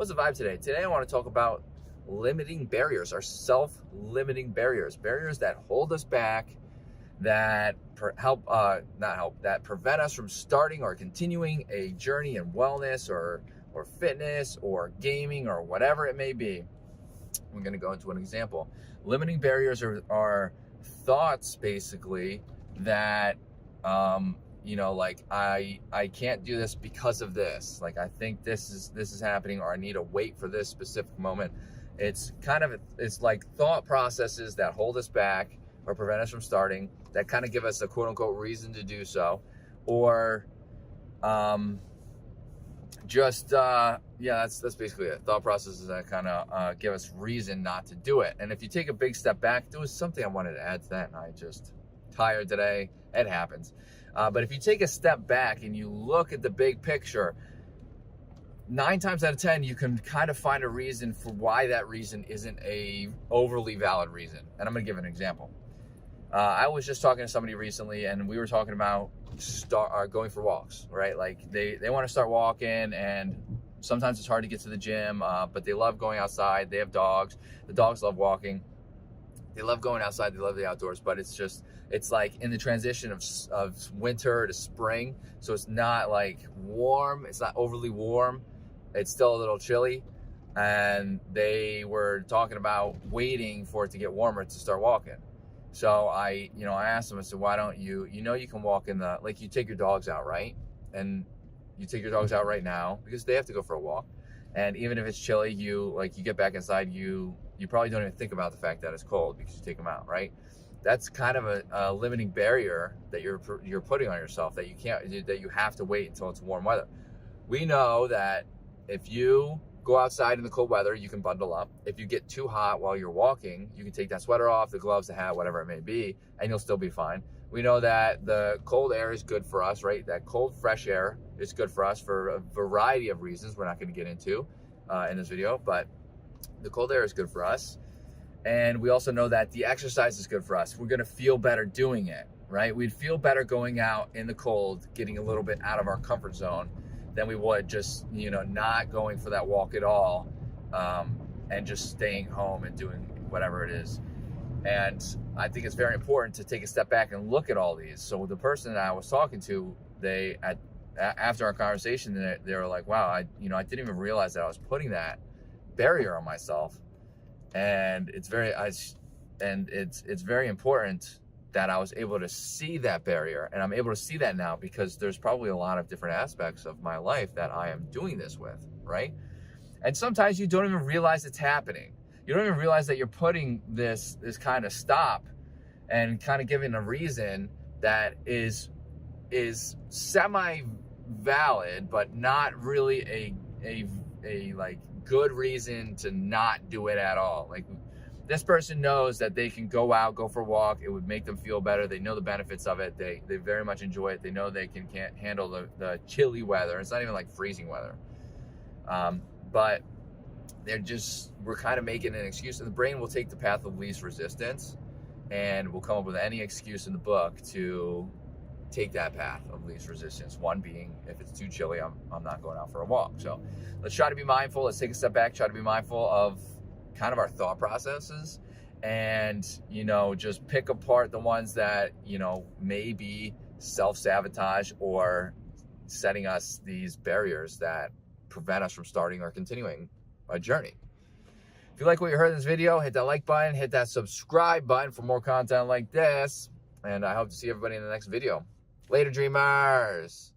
What's the vibe today? Today I want to talk about limiting barriers, our self-limiting barriers, barriers that hold us back, that that prevent us from starting or continuing a journey in wellness or fitness or gaming or whatever it may be. I'm going to go into an example. Limiting barriers are thoughts basically that like I can't do this because of this. Like I think this is happening, or I need to wait for this specific moment. It's like thought processes that hold us back or prevent us from starting, that kind of give us a quote unquote reason to do so, or that's basically it. Thought processes that kind of give us reason not to do it. And if you take a big step back, there was something I wanted to add to that, and I just tired today. It happens. But if you take a step back and you look at the big picture, 9 times out of 10, you can kind of find a reason for why that reason isn't a overly valid reason. And I'm going to give an example. I was just talking to somebody recently, and we were talking about going for walks, right? Like they want to start walking, and sometimes it's hard to get to the gym, but they love going outside. They have dogs. The dogs love walking. They love going outside. They love the outdoors, but it's like in the transition of winter to spring. So it's not like warm. It's not overly warm. It's still a little chilly. And they were talking about waiting for it to get warmer to start walking. So I asked them, I said, why don't you can walk in you take your dogs out, right? And you take your dogs out right now because they have to go for a walk. And even if it's chilly, you get back inside, you probably don't even think about the fact that it's cold because you take them out, right? That's kind of a limiting barrier that you're putting on yourself, that you have to wait until it's warm weather. We know that if you go outside in the cold weather, you can bundle up. If you get too hot while you're walking, you can take that sweater off, the gloves, the hat, whatever it may be, and you'll still be fine. We know that the cold air is good for us, right? That cold, fresh air is good for us for a variety of reasons we're not going to get into in this video, but the cold air is good for us. And we also know that the exercise is good for us. We're going to feel better doing it, right? We'd feel better going out in the cold, getting a little bit out of our comfort zone, than we would just, not going for that walk at all, and just staying home and doing whatever it is. And I think it's very important to take a step back and look at all these. So the person that I was talking to, after our conversation, they were like, wow, I didn't even realize that I was putting that barrier on myself. And it's very important that I was able to see that barrier, and I'm able to see that now because there's probably a lot of different aspects of my life that I am doing this with, right? And sometimes you don't even realize it's happening. You don't even realize that you're putting this kind of stop and kind of giving a reason that is semi-valid, but not really a like good reason to not do it at all. Like, this person knows that they can go out, go for a walk. It would make them feel better. They know the benefits of it. They very much enjoy it. They know they can't handle the chilly weather. It's not even like freezing weather. But we're kind of making an excuse, and the brain will take the path of least resistance, and we'll come up with any excuse in the book to take that path of least resistance. One being, if it's too chilly, I'm not going out for a walk. So let's try to be mindful. Let's take a step back, try to be mindful of kind of our thought processes, and just pick apart the ones that may be self-sabotage or setting us these barriers that prevent us from starting or continuing a journey. If you like what you heard in this video, hit that like button, hit that subscribe button for more content like this, and I hope to see everybody in the next video. Later, dreamers.